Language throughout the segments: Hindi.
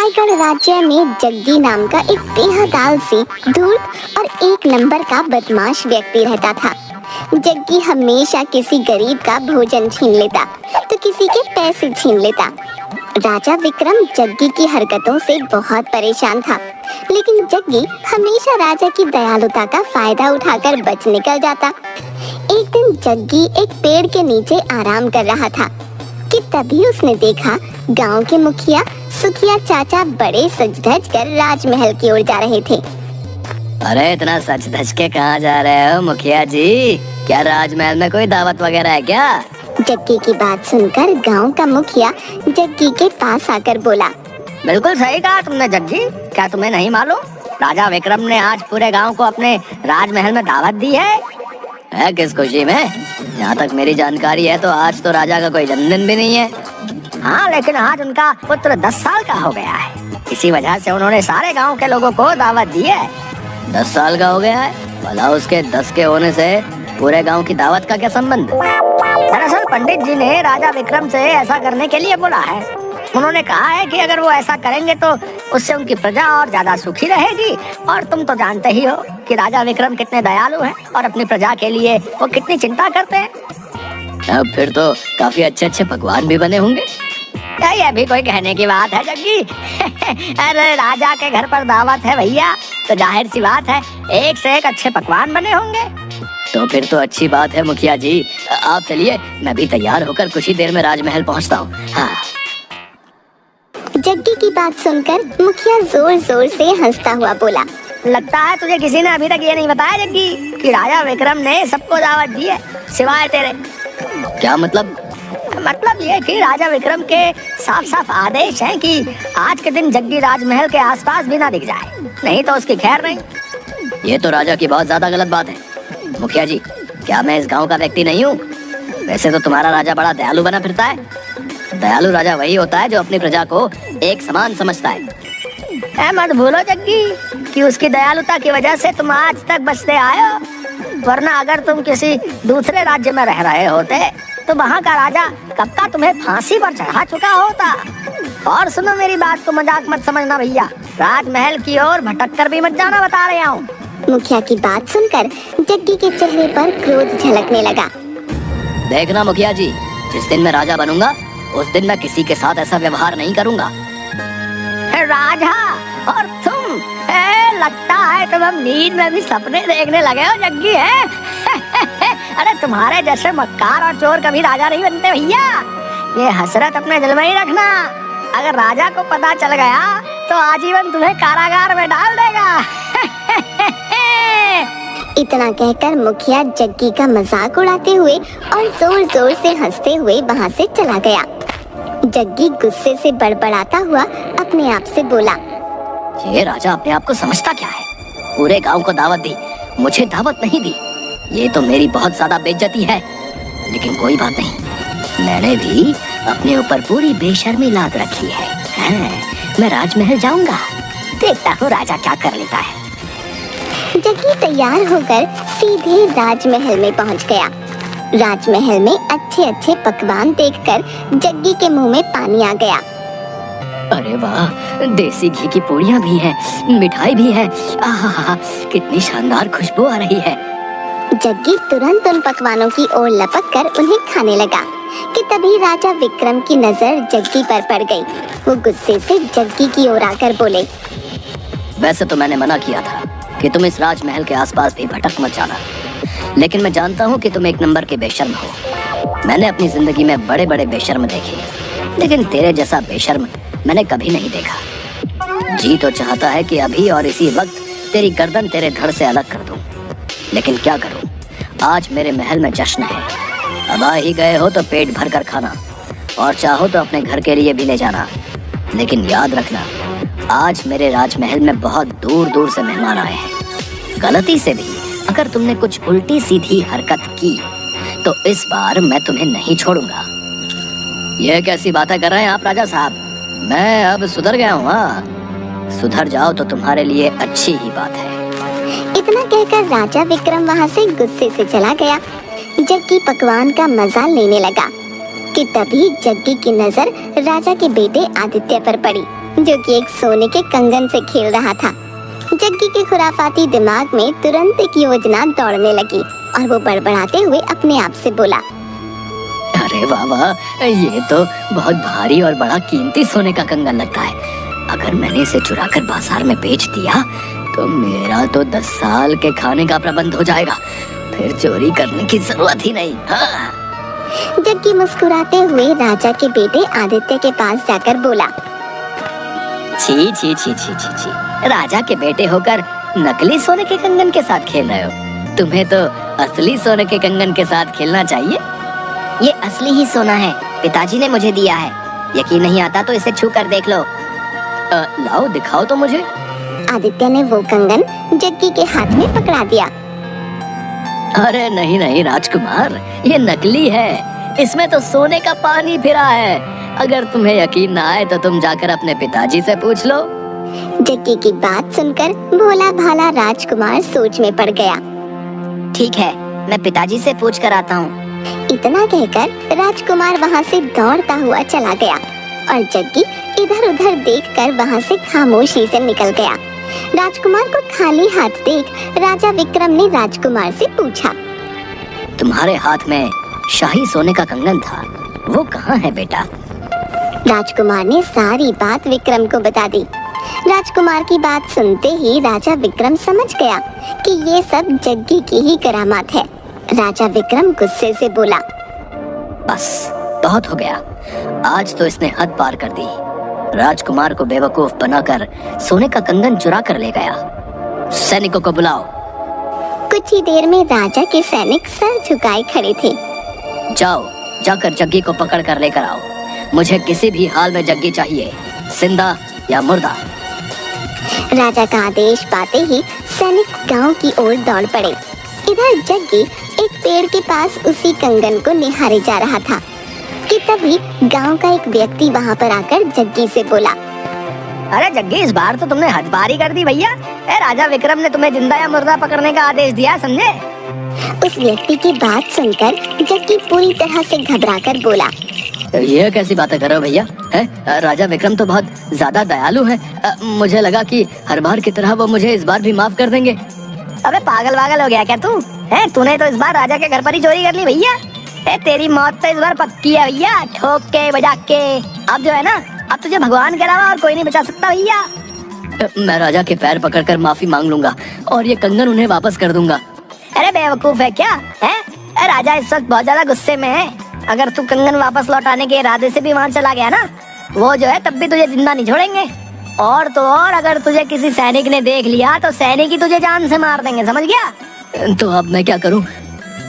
रायगढ़ राज्य में जग्गी नाम का एक बेहद आलसी, धूर्त और एक नंबर का बदमाश व्यक्ति रहता था। जग्गी हमेशा किसी गरीब का भोजन छीन लेता तो किसी के पैसे छीन लेता। राजा विक्रम जग्गी की हरकतों से बहुत परेशान था, लेकिन जग्गी हमेशा राजा की दयालुता का फायदा उठाकर बच निकल जाता। एक दिन जग्गी एक पेड़ के नीचे आराम कर रहा था कि तभी उसने देखा गांव के मुखिया सुखिया चाचा बड़े सज धज कर राजमहल की ओर जा रहे थे। अरे इतना सच धज के कहाँ जा रहे हो मुखिया जी? क्या राजमहल में कोई दावत वगैरह है क्या? जग्गी की बात सुनकर गांव का मुखिया जग्गी के पास आकर बोला, बिल्कुल सही कहा तुमने जग्गी। क्या तुम्हें नहीं मालूम राजा विक्रम ने आज पूरे गांव को अपने राजमहल में दावत दी है किस खुशी में? जहाँ तक मेरी जानकारी है तो आज तो राजा का कोई जन्मदिन भी नहीं है। हाँ, लेकिन आज उनका पुत्र 10 साल का हो गया है। इसी वजह से उन्होंने सारे गांव के लोगों को दावत दी है। 10 साल का हो गया है? भला उसके 10 के होने से पूरे गांव की दावत का क्या संबंध? दरअसल पंडित जी ने राजा विक्रम से ऐसा करने के लिए बोला है। उन्होंने कहा है कि अगर वो ऐसा करेंगे तो उससे उनकी प्रजा और ज्यादा सुखी रहेगी। और तुम तो जानते ही हो कि राजा विक्रम कितने दयालु हैं और अपनी प्रजा के लिए वो कितनी चिंता करते हैं। अब फिर तो काफी अच्छे अच्छे पकवान भी बने होंगे। ये भी कोई कहने की बात है जग्गी? अरे राजा के घर पर दावत है भैया, तो जाहिर सी बात है एक से एक अच्छे पकवान बने होंगे। तो फिर तो अच्छी बात है मुखिया जी। आप चलिए, मैं भी तैयार होकर कुछ ही देर में राजमहल पहुंचता हूँ। हाँ। जग्गी की बात सुनकर मुखिया जोर जोर से हंसता हुआ बोला, लगता है तुझे किसी ने अभी तक ये नहीं बताया जग्गी कि राजा विक्रम ने सबको दावत दी है सिवाय तेरे। क्या मतलब? मतलब ये कि राजा विक्रम के साफ साफ आदेश हैं कि आज के दिन जग्गी राजमहल के आसपास भी ना दिख जाए, नहीं तो उसकी खैर नहीं। ये तो राजा की बहुत ज्यादा गलत बात है मुखिया जी। क्या मैं इस गांव का व्यक्ति नहीं हूँ? वैसे तो तुम्हारा राजा बड़ा दयालु बना फिरता है। दयालु राजा वही होता है जो अपनी प्रजा को एक समान समझता है। मत भूलो जग्गी कि उसकी दयालुता की वजह से तुम आज तक बचते आए हो, वरना अगर तुम किसी दूसरे राज्य में रह रहे होते तो वहाँ का राजा कब का तुम्हें फांसी पर चढ़ा चुका होता। और सुनो, मेरी बात को मजाक मत समझना भैया, राजमहल की ओर भटक कर भी मत जाना, बता रहा हूँ। मुखिया की बात सुनकर जग्गी के चेहरे पर क्रोध झलकने लगा। देखना मुखिया जी, जिस दिन मैं राजा बनूंगा उस दिन मैं किसी के साथ ऐसा व्यवहार नहीं करूंगा। राजा और तुम, लगता है तुम अब नींद में भी सपने देखने लगे हो जग्गी है। अरे तुम्हारे जैसे मक्कार और चोर कभी राजा नहीं बनते भैया। ये हसरत अपने दिल में ही रखना। अगर राजा को पता चल गया तो आजीवन तुम्हें कारागार में डाल देगा। इतना कहकर मुखिया जग्गी का मजाक उड़ाते हुए और जोर जोर से हंसते हुए वहाँ से चला गया। जग्गी गुस्से से बड़बड़ाता हुआ अपने आप से बोला, ये राजा अपने आप को समझता क्या है? पूरे गांव को दावत दी, मुझे दावत नहीं दी। ये तो मेरी बहुत ज्यादा बेइज्जती है। लेकिन कोई बात नहीं, मैंने भी अपने ऊपर पूरी बेशर्मी लाद रखी है। हाँ, मैं राजमहल जाऊंगा, देखता हूँ राजा क्या कर लेता है। जग्गी तैयार होकर सीधे राजमहल में पहुंच गया। राजमहल में अच्छे अच्छे पकवान देखकर जग्गी के मुंह में पानी आ गया। अरे वाह, देसी घी की पूड़ियाँ भी हैं, मिठाई भी है। आहा, कितनी शानदार खुशबू आ रही है। जग्गी तुरंत उन पकवानों की ओर लपक कर उन्हें खाने लगा कि तभी राजा विक्रम की नजर जग्गी पर पड़ गई। वो गुस्से से जग्गी की ओर आकर बोले, वैसे तो मैंने मना किया था कि तुम इस राजमहल के आसपास भी भटक मत जाना, लेकिन मैं जानता हूँ कि तुम एक नंबर के बेशर्म हो। मैंने अपनी जिंदगी में बड़े बड़े बेशर्म देखे, लेकिन तेरे जैसा बेशर्म मैंने कभी नहीं देखा। जी तो चाहता है कि अभी और इसी वक्त तेरी गर्दन तेरे धड़ से अलग कर दूं, लेकिन क्या करूं, आज मेरे महल में जश्न है। अब आ ही गए हो तो पेट भर कर खाना, और चाहो तो अपने घर के लिए भी ले जाना। लेकिन याद रखना, आज मेरे राजमहल में बहुत दूर दूर से मेहमान आए हैं। गलती से भी अगर तुमने कुछ उल्टी सीधी हरकत की तो इस बार मैं तुम्हें नहीं छोड़ूंगा। यह कैसी बातें कर रहे हैं आप राजा साहब? मैं अब सुधर गया हूँ। हाँ, सुधर जाओ तो तुम्हारे लिए अच्छी ही बात है। इतना कहकर राजा विक्रम वहाँ से गुस्से से चला गया। जग्गी पकवान का मजा लेने लगा कि तभी जग्गी की नजर राजा के बेटे आदित्य पर पड़ी। जो कि एक सोने के कंगन से खेल रहा था। जग्गी के खुराफाती दिमाग में तुरंत एक योजना दौड़ने लगी और वो बड़बड़ाते हुए अपने आप से बोला, अरे वाह वाह, ये तो बहुत भारी और बड़ा कीमती सोने का कंगन लगता है। अगर मैंने इसे चुराकर बाजार में बेच दिया तो मेरा तो 10 साल के खाने का प्रबंध हो जाएगा। फिर चोरी करने की जरूरत ही नहीं। हाँ। जग्गी मुस्कुराते हुए राजा के बेटे आदित्य के पास जाकर बोला, छी छी छी छी छी छी, राजा के बेटे होकर नकली सोने के कंगन के साथ खेल रहे हो। तुम्हें तो असली सोने के कंगन के साथ खेलना चाहिए। ये असली ही सोना है, पिताजी ने मुझे दिया है। यकीन नहीं आता तो इसे छू कर देख लो। लाओ दिखाओ तो मुझे। आदित्य ने वो कंगन जग्गी के हाथ में पकड़ा दिया। अरे नहीं नहीं राजकुमार, ये नकली है। इसमें तो सोने का पानी फिरा है। अगर तुम्हें यकीन ना आए तो तुम जाकर अपने पिताजी से पूछ लो। जग्गी की बात सुनकर भोला भाला राजकुमार सोच में पड़ गया। ठीक है, मैं पिताजी से पूछ कर आता हूँ। इतना कहकर राजकुमार वहाँ से दौड़ता हुआ चला गया और जग्गी इधर उधर देखकर वहाँ से खामोशी से निकल गया। राजकुमार को खाली हाथ देख राजा विक्रम ने राजकुमार से पूछा, तुम्हारे हाथ में शाही सोने का कंगन था, वो कहाँ है बेटा? राजकुमार ने सारी बात विक्रम को बता दी। राजकुमार की बात सुनते ही राजा विक्रम समझ गया कि ये सब जग्गी की ही करामात है। राजा विक्रम गुस्से से बोला, बस बहुत हो गया, आज तो इसने हद पार कर दी। राजकुमार को बेवकूफ बनाकर सोने का कंगन चुरा कर ले गया। सैनिकों को बुलाओ। कुछ ही देर में राजा के सैनिक सर झुकाए खड़े थे। जाओ, जाकर जग्गी को पकड़ कर लेकर आओ। मुझे किसी भी हाल में जग्गी चाहिए, जिंदा या मुर्दा। राजा का आदेश पाते ही सैनिक गांव की ओर दौड़ पड़े। इधर जग्गी एक पेड़ के पास उसी कंगन को निहारे जा रहा था कि तभी गांव का एक व्यक्ति वहां पर आकर जग्गी से बोला, अरे जग्गी, इस बार तो तुमने हद पारी कर दी भैया। राजा विक्रम ने तुम्हें जिंदा या मुर्दा पकड़ने का आदेश दिया, समझे? उस व्यक्ति की बात सुनकर जग्गी पूरी तरह से घबराकर बोला, ये कैसी बातें कर रहे हो भैया? राजा विक्रम तो बहुत ज्यादा दयालु है। मुझे लगा कि हर बार की तरह वो मुझे इस बार भी माफ कर देंगे। अबे पागल वागल हो गया क्या तू? तूने तो इस बार राजा के घर पर ही चोरी कर ली भैया। तेरी मौत तो इस बार पक्की है भैया, ठोक के बजा के। अब जो है ना, अब तुझे भगवान के अलावा और कोई नहीं बचा सकता भैया। मैं राजा के पैर पकड़कर माफी मांग लूंगा और ये कंगन उन्हें वापस कर दूंगा। अरे बेवकूफ है क्या? राजा इस वक्त बहुत ज्यादा गुस्से में है। अगर तू कंगन वापस लौटाने के इरादे से भी वहाँ चला गया ना, वो जो है तब भी तुझे जिंदा नहीं छोड़ेंगे। और तो और, अगर तुझे किसी सैनिक ने देख लिया तो सैनिक ही तुझे जान से मार देंगे, समझ गया? तो अब मैं क्या करूं?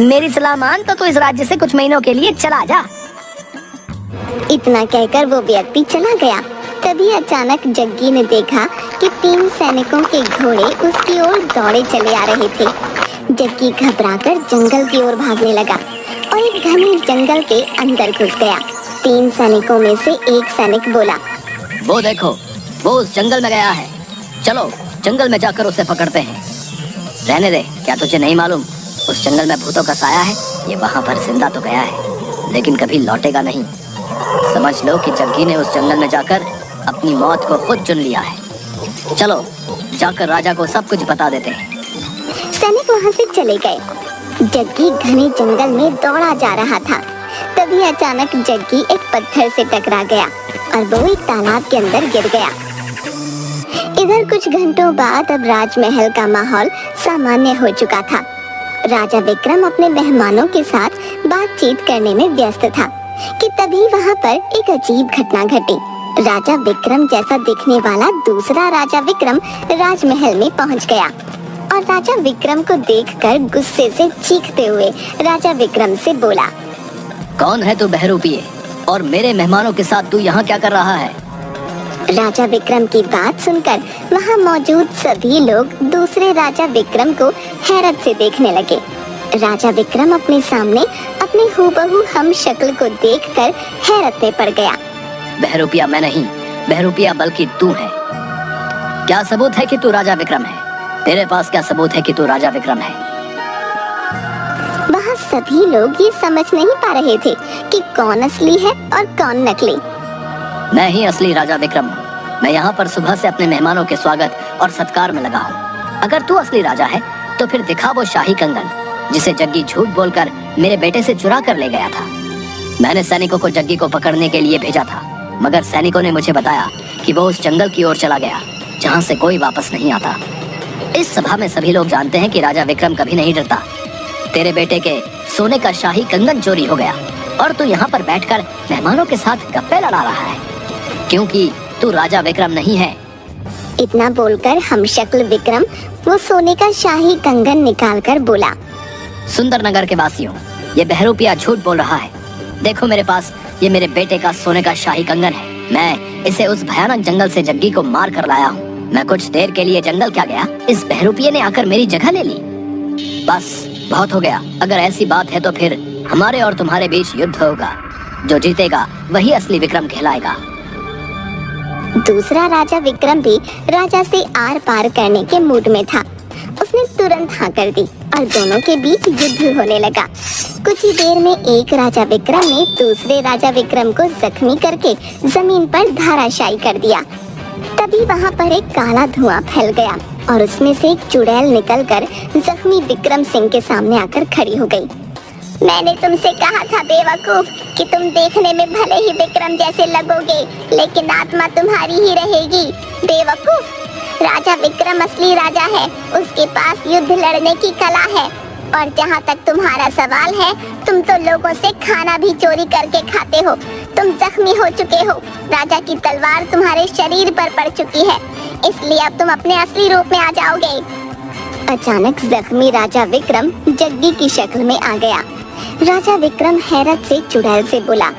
मेरी सलाह मान तो तू इस राज्य से कुछ महीनों के लिए चला जा। इतना कहकर वो व्यक्ति चला गया। तभी अचानक जग्गी ने देखा कि 3 सैनिकों के घोड़े उसकी ओर दौड़े चले आ रहे थे। जग्गी घबराकर जंगल की ओर भागने लगा और एक घने जंगल के अंदर घुस गया। 3 सैनिकों में से एक सैनिक बोला, वो देखो, वो उस जंगल में गया है। चलो जंगल में जाकर उसे पकड़ते हैं। रहने दे, क्या तुझे नहीं मालूम उस जंगल में भूतों का साया है? ये वहाँ पर जिंदा तो गया है लेकिन कभी लौटेगा नहीं। समझ लो कि जग्गी ने उस जंगल में जाकर अपनी मौत को खुद चुन लिया है। चलो जाकर राजा को सब कुछ बता देते हैं। सैनिक वहाँ से चले गए। जग्गी घने जंगल में दौड़ा जा रहा था। तभी अचानक जग्गी एक पत्थर से टकरा गया और वो एक तालाब के अंदर गिर गया। इधर कुछ घंटों बाद अब राजमहल का माहौल सामान्य हो चुका था। राजा विक्रम अपने मेहमानों के साथ बातचीत करने में व्यस्त था कि तभी वहाँ पर एक अजीब घटना घटी। राजा विक्रम जैसा दिखने वाला दूसरा राजा विक्रम राजमहल में पहुँच गया और राजा विक्रम को देखकर गुस्से से चीखते हुए राजा विक्रम से बोला, कौन है तू बहरूपिये, और मेरे मेहमानों के साथ तू यहाँ क्या कर रहा है? राजा विक्रम की बात सुनकर वहाँ मौजूद सभी लोग दूसरे राजा विक्रम को हैरत से देखने लगे। राजा विक्रम अपने सामने अपने हूबहू हम शक्ल को देखकर हैरत में पड़ गया। बहरूपिया मैं नहीं, बहरूपिया बल्कि तू है। क्या सबूत है कि तू राजा विक्रम है? तेरे पास क्या सबूत है कि तू राजा विक्रम है? वहाँ सभी लोग ये समझ नहीं पा रहे थे कि कौन असली है और कौन नकली। मैं ही असली राजा विक्रम हूँ। मैं यहाँ पर सुबह से अपने मेहमानों के स्वागत और सत्कार में लगा हूँ। अगर तू असली राजा है तो फिर दिखा वो शाही कंगन जिसे जग्गी झूठ बोलकर मेरे बेटे से चुरा कर ले गया था। मैंने सैनिकों को जग्गी को पकड़ने के लिए भेजा था, मगर सैनिकों ने मुझे बताया कि वो उस जंगल की ओर चला गया जहाँ से कोई वापस नहीं आता। इस सभा में सभी लोग जानते हैं कि राजा विक्रम कभी नहीं डरता। तेरे बेटे के सोने का शाही कंगन चोरी हो गया और तू यहाँ पर बैठकर मेहमानों के साथ गप्पे लड़ा रहा है, क्योंकि तू राजा विक्रम नहीं है। इतना बोलकर हमशक्ल विक्रम वो सोने का शाही कंगन निकालकर बोला, सुंदर नगर के वासियों, ये बहरूपिया झूठ बोल रहा है। देखो मेरे पास ये मेरे बेटे का सोने का शाही कंगन है। मैं इसे उस भयानक जंगल से जग्गी को मार कर लाया हूँ। मैं कुछ देर के लिए जंगल क्या गया, इस बहरूपिये ने आकर मेरी जगह ले ली। बस बहुत हो गया। अगर ऐसी बात है तो फिर हमारे और तुम्हारे बीच युद्ध होगा। जो जीतेगा वही असली विक्रम कहलाएगा। दूसरा राजा विक्रम भी राजा से आर पार करने के मूड में था। उसने तुरंत हाँ कर दी और दोनों के बीच युद्ध होने लगा। कुछ ही देर में एक राजा विक्रम ने दूसरे राजा विक्रम को जख्मी करके जमीन पर धराशायी कर दिया। तभी वहाँ पर एक काला धुआं फैल गया और उसमें से एक चुड़ैल निकलकर जख्मी विक्रम सिंह के सामने आकर खड़ी हो गई। मैंने तुमसे कहा था बेवकूफ कि तुम देखने में भले ही विक्रम जैसे लगोगे, लेकिन आत्मा तुम्हारी ही रहेगी। बेवकूफ, राजा विक्रम असली राजा है। उसके पास युद्ध लड़ने की कला है। और जहाँ तक तुम्हारा सवाल है, तुम तो लोगों से खाना भी चोरी करके खाते हो। तुम जख्मी हो चुके हो। राजा की तलवार तुम्हारे शरीर पर पड़ चुकी है, इसलिए अब तुम अपने असली रूप में आ जाओगे। अचानक जख्मी राजा विक्रम जग्गी की शक्ल में आ गया। राजा विक्रम हैरत से चुड़ैल से बोला,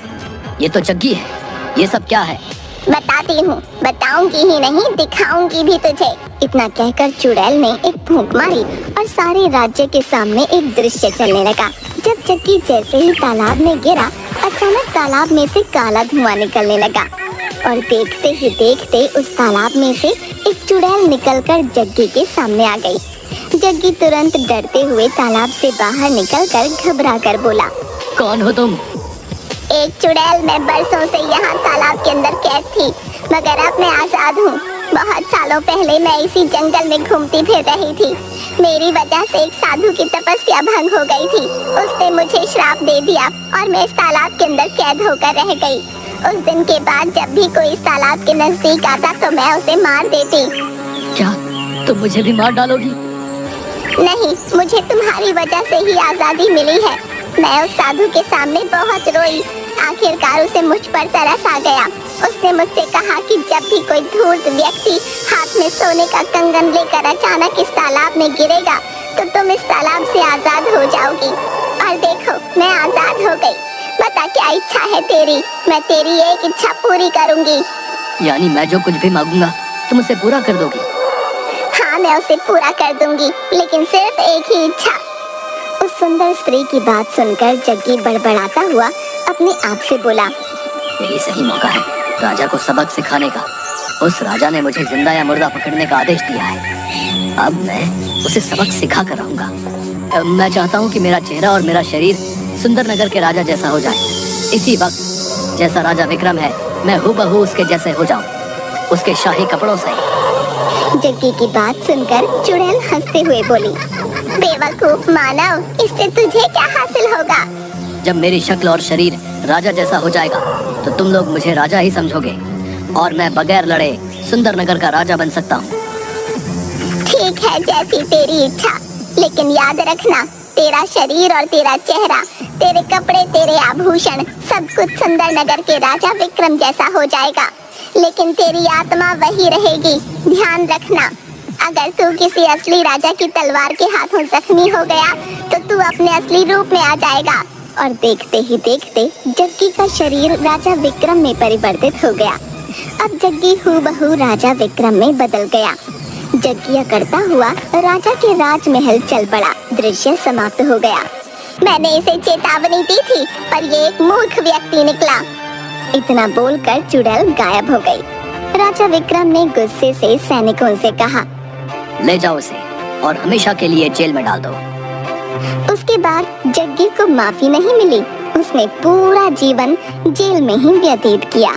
ये तो जग्गी है। ये सब क्या है? बताती हूँ, बताऊंगी ही नहीं, दिखाऊंगी भी तुझे। इतना कहकर चुड़ैल ने एक फूंक मारी और सारे राज्य के सामने एक दृश्य चलने लगा। जब जग्गी जैसे ही तालाब में गिरा, अचानक तालाब में से काला धुआं निकलने लगा और देखते ही देखते उस तालाब में से एक चुड़ैल निकलकर जग्गी के सामने आ गई। जग्गी तुरंत डरते हुए तालाब से बाहर निकलकर घबरा कर बोला, कौन हो तुम? एक चुड़ैल। मैं बरसों से यहाँ तालाब के अंदर कैद थी, मगर अब मैं आजाद हूँ। बहुत सालों पहले मैं इसी जंगल में घूमती फिर रही थी। मेरी वजह से एक साधु की तपस्या भंग हो गई थी। उसने मुझे श्राप दे दिया और मैं इस तालाब के अंदर कैद होकर रह गई। उस दिन के बाद जब भी कोई इस तालाब के नजदीक आता तो मैं उसे मार देती। क्या तुम मुझे भी मार डालोगी? नहीं, मुझे तुम्हारी वजह से ही आजादी मिली है। मैं उस साधु के सामने बहुत रोई। आखिरकार उसे मुझ पर तरस आ गया। उसने मुझसे कहा कि जब भी कोई धूर्त व्यक्ति हाथ में सोने का कंगन लेकर अचानक इस तालाब में गिरेगा तो तुम इस तालाब से आजाद हो जाओगी। और देखो, मैं आजाद हो गई। बता क्या इच्छा है तेरी? मैं तेरी एक इच्छा पूरी करूंगी। यानी मैं जो कुछ भी मांगूंगा तुम उसे पूरा कर दोगी? हाँ, मैं उसे पूरा कर दूंगी, लेकिन सिर्फ एक ही इच्छा। उस सुंदर स्त्री की बात सुनकर जग्गी बड़बड़ाता हुआ अपने आप से बोला, यही सही मौका है राजा को सबक सिखाने का। उस राजा ने मुझे जिंदा या मुर्दा पकड़ने का आदेश दिया है। अब मैं उसे सबक सिखा कर रहूंगा। मैं चाहता हूँ कि मेरा चेहरा और मेरा शरीर सुंदर नगर के राजा जैसा हो जाए। इसी वक्त जैसा राजा विक्रम है मैं हूबहू उसके जैसे हो जाऊं, उसके शाही कपड़ों से। जग्गी की बात सुनकर चुड़ैल हंसते हुए बोली, बेवकूफ मानव, इससे तुझे क्या हासिल होगा? जब मेरी शक्ल और शरीर राजा जैसा हो जाएगा तो तुम लोग मुझे राजा ही समझोगे और मैं बगैर लड़े सुंदर नगर का राजा बन सकता हूँ। ठीक है, जैसी तेरी इच्छा, लेकिन याद रखना, तेरा शरीर और तेरा चेहरा, तेरे कपड़े, तेरे आभूषण, सब कुछ सुंदर नगर के राजा विक्रम जैसा हो जाएगा, लेकिन तेरी आत्मा वही रहेगी। ध्यान रखना, अगर तू किसी असली राजा की तलवार के हाथों जख्मी हो गया तो तू अपने असली रूप में आ जाएगा। और देखते ही देखते जग्गी का शरीर राजा विक्रम में परिवर्तित हो गया। अब जग्गी हूबहू राजा विक्रम में बदल गया। जग्गी करता हुआ राजा के राजमहल चल पड़ा। दृश्य समाप्त हो गया। मैंने इसे चेतावनी दी थी, पर ये एक मूर्ख व्यक्ति निकला। इतना बोलकर चुड़ैल गायब हो गई। राजा विक्रम ने गुस्से से सैनिकों से कहा, ले जाओ उसे और हमेशा के लिए जेल में डाल दो। उसके बाद जग्गी को माफी नहीं मिली। उसने पूरा जीवन जेल में ही व्यतीत किया।